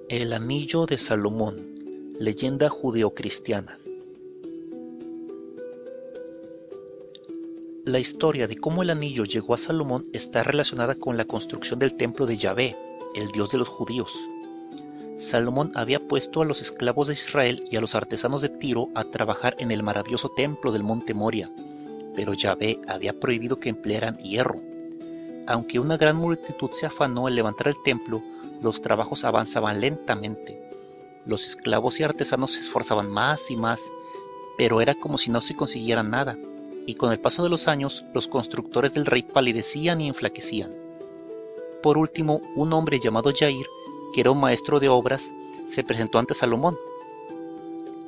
El Anillo de Salomón, leyenda judeocristiana. La historia de cómo el anillo llegó a Salomón está relacionada con la construcción del templo de Yahvé, el Dios de los judíos. Salomón había puesto a los esclavos de Israel y a los artesanos de Tiro a trabajar en el maravilloso templo del monte Moria, pero Yahvé había prohibido que emplearan hierro. Aunque una gran multitud se afanó en levantar el templo, los trabajos avanzaban lentamente. Los esclavos y artesanos se esforzaban más y más, pero era como si no se consiguiera nada, y con el paso de los años, los constructores del rey palidecían y enflaquecían. Por último, un hombre llamado Jair, que era un maestro de obras, se presentó ante Salomón.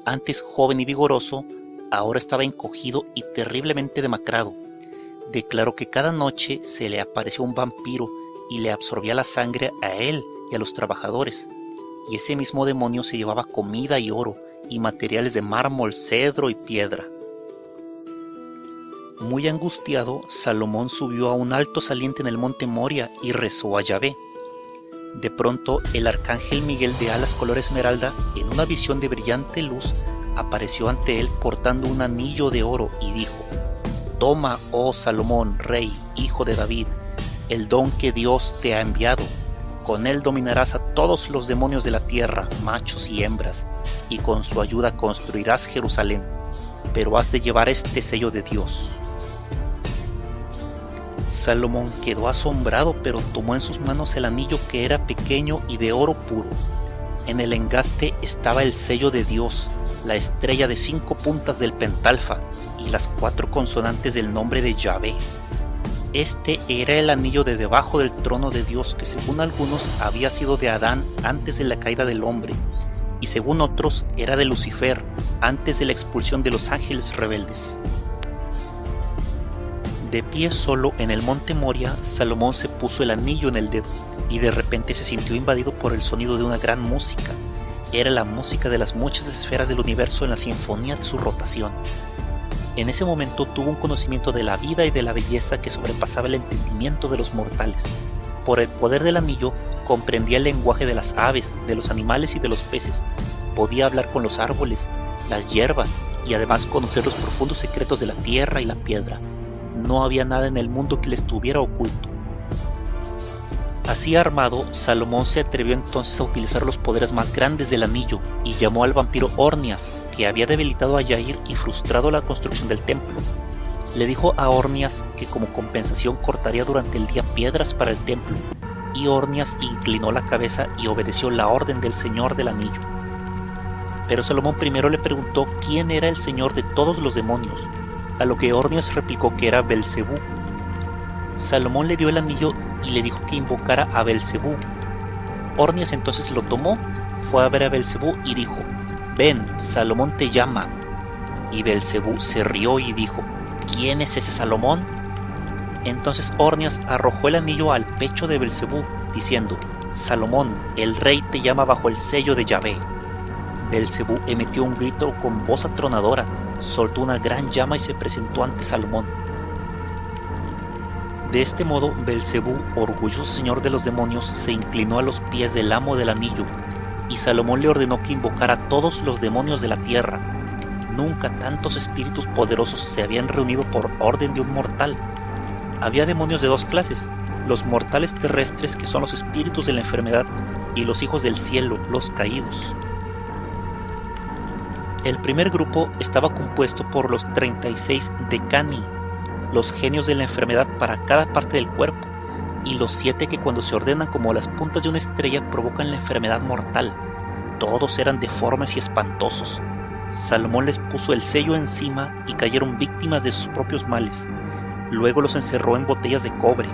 Antes joven y vigoroso, ahora estaba encogido y terriblemente demacrado. Declaró que cada noche se le aparecía un vampiro y le absorbía la sangre a él y a los trabajadores, y ese mismo demonio se llevaba comida y oro, y materiales de mármol, cedro y piedra. Muy angustiado, Salomón subió a un alto saliente en el monte Moria y rezó a Yahvé. De pronto, el arcángel Miguel de alas color esmeralda, en una visión de brillante luz, apareció ante él portando un anillo de oro y dijo: «Toma, oh Salomón, rey, hijo de David, el don que Dios te ha enviado. Con él dominarás a todos los demonios de la tierra, machos y hembras, y con su ayuda construirás Jerusalén, pero has de llevar este sello de Dios». Salomón quedó asombrado, pero tomó en sus manos el anillo, que era pequeño y de oro puro. En el engaste estaba el sello de Dios, la estrella de 5 puntas del pentalfa y las 4 consonantes del nombre de Yahvé. Este era el anillo de debajo del trono de Dios, que según algunos había sido de Adán antes de la caída del hombre, y según otros era de Lucifer antes de la expulsión de los ángeles rebeldes. De pie solo en el monte Moria, Salomón se puso el anillo en el dedo, y de repente se sintió invadido por el sonido de una gran música. Era la música de las muchas esferas del universo en la sinfonía de su rotación. En ese momento tuvo un conocimiento de la vida y de la belleza que sobrepasaba el entendimiento de los mortales. Por el poder del anillo, comprendía el lenguaje de las aves, de los animales y de los peces. Podía hablar con los árboles, las hierbas, y además conocer los profundos secretos de la tierra y la piedra. No había nada en el mundo que le estuviera oculto. Así armado, Salomón se atrevió entonces a utilizar los poderes más grandes del anillo y llamó al vampiro Ornias, que había debilitado a Jair y frustrado la construcción del templo. Le dijo a Ornias que como compensación cortaría durante el día piedras para el templo, y Ornias inclinó la cabeza y obedeció la orden del Señor del Anillo. Pero Salomón primero le preguntó quién era el señor de todos los demonios, a lo que Ornias replicó que era Belcebú. Salomón le dio el anillo y le dijo que invocara a Belcebú. Ornias entonces lo tomó, fue a ver a Belcebú y dijo: «Ven, Salomón te llama». Y Belcebú se rió y dijo: «¿Quién es ese Salomón?». Entonces Ornias arrojó el anillo al pecho de Belcebú, diciendo: «Salomón, el rey te llama bajo el sello de Yahvé». Belcebú emitió un grito con voz atronadora, soltó una gran llama y se presentó ante Salomón. De este modo, Belcebú, orgulloso señor de los demonios, se inclinó a los pies del amo del anillo, y Salomón le ordenó que invocara a todos los demonios de la tierra. Nunca tantos espíritus poderosos se habían reunido por orden de un mortal. Había demonios de 2 clases: los mortales terrestres, que son los espíritus de la enfermedad, y los hijos del cielo, los caídos. El primer grupo estaba compuesto por los 36 Decani, los genios de la enfermedad para cada parte del cuerpo, y los 7 que cuando se ordenan como las puntas de una estrella provocan la enfermedad mortal. Todos eran deformes y espantosos. Salomón les puso el sello encima y cayeron víctimas de sus propios males. Luego los encerró en botellas de cobre.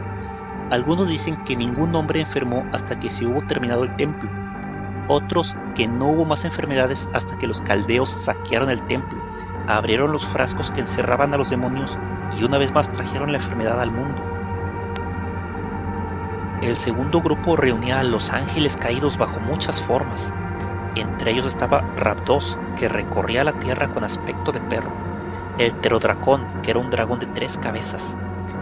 Algunos dicen que ningún hombre enfermó hasta que se hubo terminado el templo. Otros que no hubo más enfermedades hasta que los caldeos saquearon el templo, abrieron los frascos que encerraban a los demonios y una vez más trajeron la enfermedad al mundo. El segundo grupo reunía a los ángeles caídos bajo muchas formas. Entre ellos estaba Rabdos, que recorría la tierra con aspecto de perro; el Pterodracón, que era un dragón de 3 cabezas;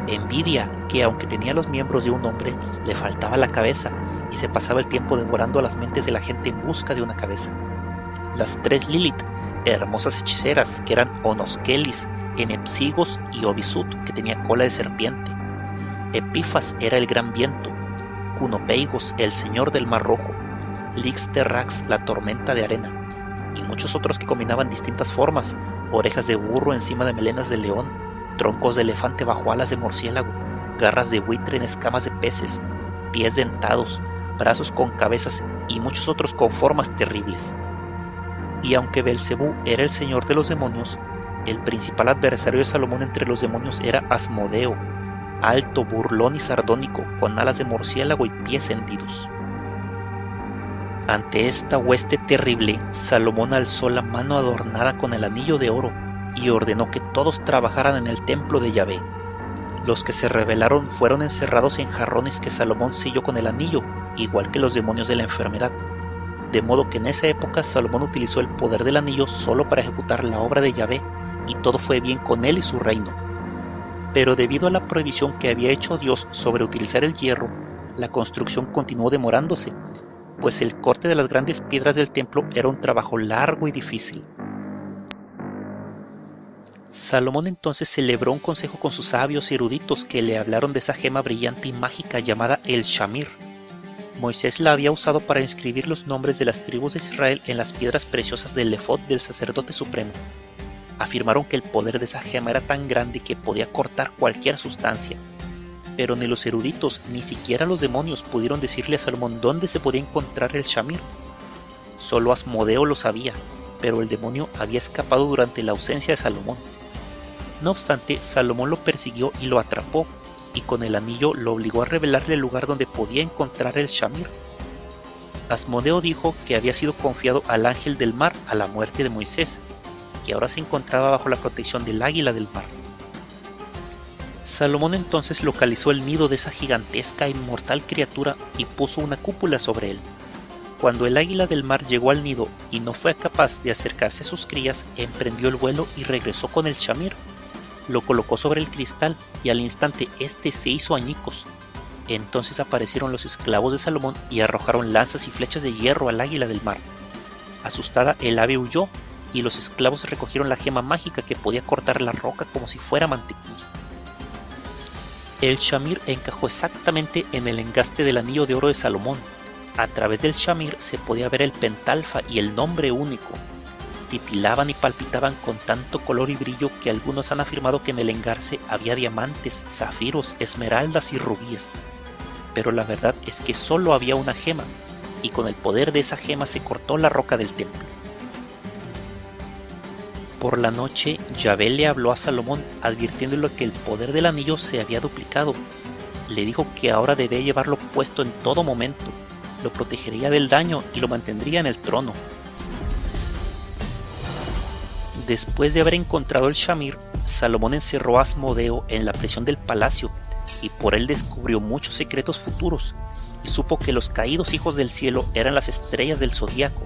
Envidia, que aunque tenía los miembros de un hombre, le faltaba la cabeza, y se pasaba el tiempo devorando las mentes de la gente en busca de una cabeza. Las 3 Lilith, hermosas hechiceras que eran Onoskelis, Enepsigos y Obisut, que tenía cola de serpiente. Epifas era el gran viento, Cunopeigos, el señor del mar rojo, Lixterrax, la tormenta de arena, y muchos otros que combinaban distintas formas: orejas de burro encima de melenas de león, troncos de elefante bajo alas de murciélago, garras de buitre en escamas de peces, pies dentados, brazos con cabezas y muchos otros con formas terribles. Y aunque Belcebú era el señor de los demonios, el principal adversario de Salomón entre los demonios era Asmodeo, alto, burlón y sardónico, con alas de murciélago y pies hendidos. Ante esta hueste terrible, Salomón alzó la mano adornada con el anillo de oro y ordenó que todos trabajaran en el templo de Yahvé. Los que se rebelaron fueron encerrados en jarrones que Salomón selló con el anillo, igual que los demonios de la enfermedad. De modo que en esa época Salomón utilizó el poder del anillo solo para ejecutar la obra de Yahvé, y todo fue bien con él y su reino. Pero debido a la prohibición que había hecho Dios sobre utilizar el hierro, la construcción continuó demorándose, pues el corte de las grandes piedras del templo era un trabajo largo y difícil. Salomón entonces celebró un consejo con sus sabios y eruditos, que le hablaron de esa gema brillante y mágica llamada el Shamir. Moisés la había usado para inscribir los nombres de las tribus de Israel en las piedras preciosas del efod del sacerdote supremo. Afirmaron que el poder de esa gema era tan grande que podía cortar cualquier sustancia. Pero ni los eruditos ni siquiera los demonios pudieron decirle a Salomón dónde se podía encontrar el Shamir. Solo Asmodeo lo sabía, pero el demonio había escapado durante la ausencia de Salomón. No obstante, Salomón lo persiguió y lo atrapó, y con el anillo lo obligó a revelarle el lugar donde podía encontrar el Shamir. Asmodeo dijo que había sido confiado al ángel del mar a la muerte de Moisés, que ahora se encontraba bajo la protección del águila del mar. Salomón entonces localizó el nido de esa gigantesca e inmortal criatura y puso una cúpula sobre él. Cuando el águila del mar llegó al nido y no fue capaz de acercarse a sus crías, emprendió el vuelo y regresó con el Shamir. Lo colocó sobre el cristal y al instante este se hizo añicos. Entonces aparecieron los esclavos de Salomón y arrojaron lanzas y flechas de hierro al águila del mar. Asustada, el ave huyó y los esclavos recogieron la gema mágica que podía cortar la roca como si fuera mantequilla. El Shamir encajó exactamente en el engaste del anillo de oro de Salomón. A través del Shamir se podía ver el pentalfa y el nombre único. Titilaban y palpitaban con tanto color y brillo que algunos han afirmado que en el engarce había diamantes, zafiros, esmeraldas y rubíes. Pero la verdad es que solo había una gema, y con el poder de esa gema se cortó la roca del templo. Por la noche, Yahvé le habló a Salomón advirtiéndole que el poder del anillo se había duplicado. Le dijo que ahora debía llevarlo puesto en todo momento, lo protegería del daño y lo mantendría en el trono. Después de haber encontrado el Shamir, Salomón encerró a Asmodeo en la prisión del palacio y por él descubrió muchos secretos futuros, y supo que los caídos hijos del cielo eran las estrellas del zodíaco,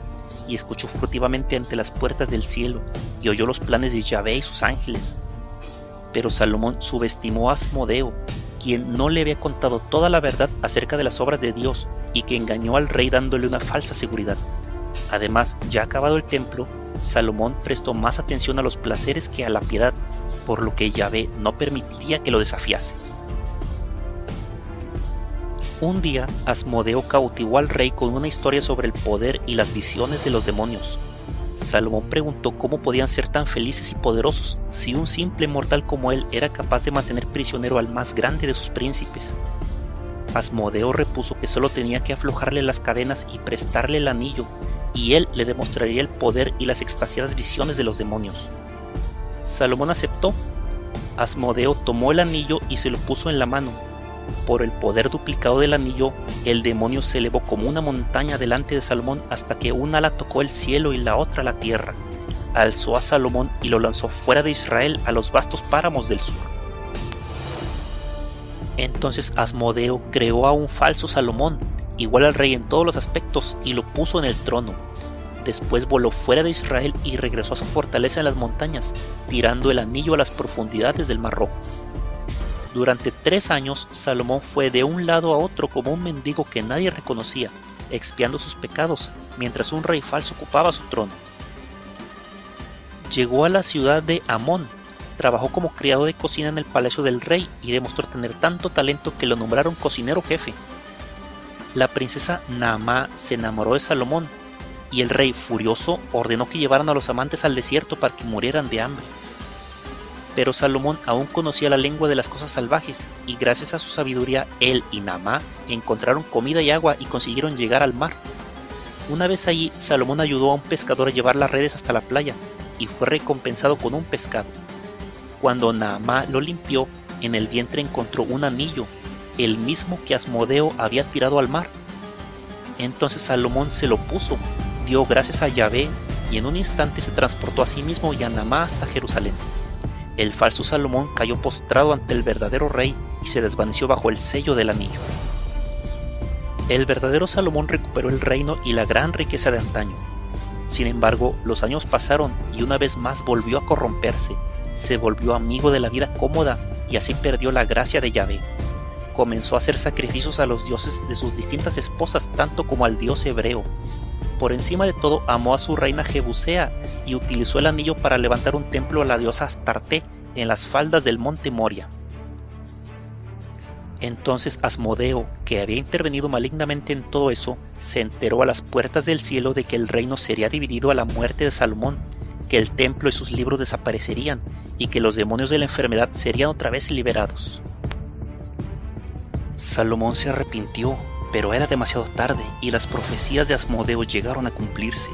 y escuchó furtivamente ante las puertas del cielo y oyó los planes de Yahvé y sus ángeles. Pero Salomón subestimó a Asmodeo, quien no le había contado toda la verdad acerca de las obras de Dios y que engañó al rey dándole una falsa seguridad. Además, ya acabado el templo, Salomón prestó más atención a los placeres que a la piedad, por lo que Yahvé no permitiría que lo desafiase. Un día, Asmodeo cautivó al rey con una historia sobre el poder y las visiones de los demonios. Salomón preguntó cómo podían ser tan felices y poderosos si un simple mortal como él era capaz de mantener prisionero al más grande de sus príncipes. Asmodeo repuso que solo tenía que aflojarle las cadenas y prestarle el anillo, y él le demostraría el poder y las extasiadas visiones de los demonios. Salomón aceptó. Asmodeo tomó el anillo y se lo puso en la mano. Por el poder duplicado del anillo, el demonio se elevó como una montaña delante de Salomón hasta que un ala tocó el cielo y la otra la tierra. Alzó a Salomón y lo lanzó fuera de Israel a los vastos páramos del sur. Entonces Asmodeo creó a un falso Salomón, igual al rey en todos los aspectos, y lo puso en el trono. Después voló fuera de Israel y regresó a su fortaleza en las montañas, tirando el anillo a las profundidades del Mar Rojo. Durante 3 años, Salomón fue de un lado a otro como un mendigo que nadie reconocía, expiando sus pecados, mientras un rey falso ocupaba su trono. Llegó a la ciudad de Amón, trabajó como criado de cocina en el palacio del rey y demostró tener tanto talento que lo nombraron cocinero jefe. La princesa Naamá se enamoró de Salomón, y el rey, furioso, ordenó que llevaran a los amantes al desierto para que murieran de hambre. Pero Salomón aún conocía la lengua de las cosas salvajes, y gracias a su sabiduría él y Naamá encontraron comida y agua y consiguieron llegar al mar. Una vez allí, Salomón ayudó a un pescador a llevar las redes hasta la playa, y fue recompensado con un pescado. Cuando Naamá lo limpió, en el vientre encontró un anillo, el mismo que Asmodeo había tirado al mar. Entonces Salomón se lo puso, dio gracias a Yahvé, y en un instante se transportó a sí mismo y a Naamá hasta Jerusalén. El falso Salomón cayó postrado ante el verdadero rey y se desvaneció bajo el sello del anillo. El verdadero Salomón recuperó el reino y la gran riqueza de antaño. Sin embargo, los años pasaron y una vez más volvió a corromperse, se volvió amigo de la vida cómoda y así perdió la gracia de Yahvé. Comenzó a hacer sacrificios a los dioses de sus distintas esposas, tanto como al dios hebreo. Por encima de todo, amó a su reina Jebusea y utilizó el anillo para levantar un templo a la diosa Astarte en las faldas del monte Moria. Entonces Asmodeo, que había intervenido malignamente en todo eso, se enteró a las puertas del cielo de que el reino sería dividido a la muerte de Salomón, que el templo y sus libros desaparecerían y que los demonios de la enfermedad serían otra vez liberados. Salomón se arrepintió, pero era demasiado tarde y las profecías de Asmodeo llegaron a cumplirse.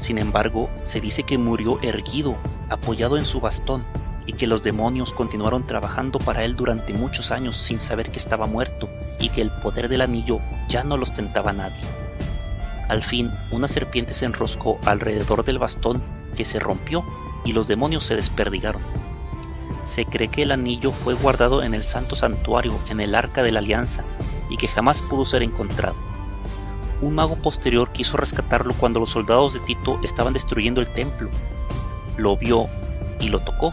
Sin embargo, se dice que murió erguido, apoyado en su bastón, y que los demonios continuaron trabajando para él durante muchos años sin saber que estaba muerto y que el poder del anillo ya no los tentaba a nadie. Al fin, una serpiente se enroscó alrededor del bastón que se rompió y los demonios se desperdigaron. Se cree que el anillo fue guardado en el santo santuario, en el Arca de la Alianza, y que jamás pudo ser encontrado. Un mago posterior quiso rescatarlo cuando los soldados de Tito estaban destruyendo el templo. Lo vio y lo tocó,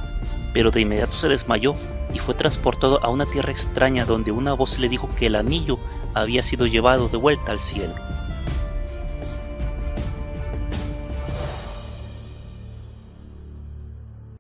pero de inmediato se desmayó y fue transportado a una tierra extraña donde una voz le dijo que el anillo había sido llevado de vuelta al cielo.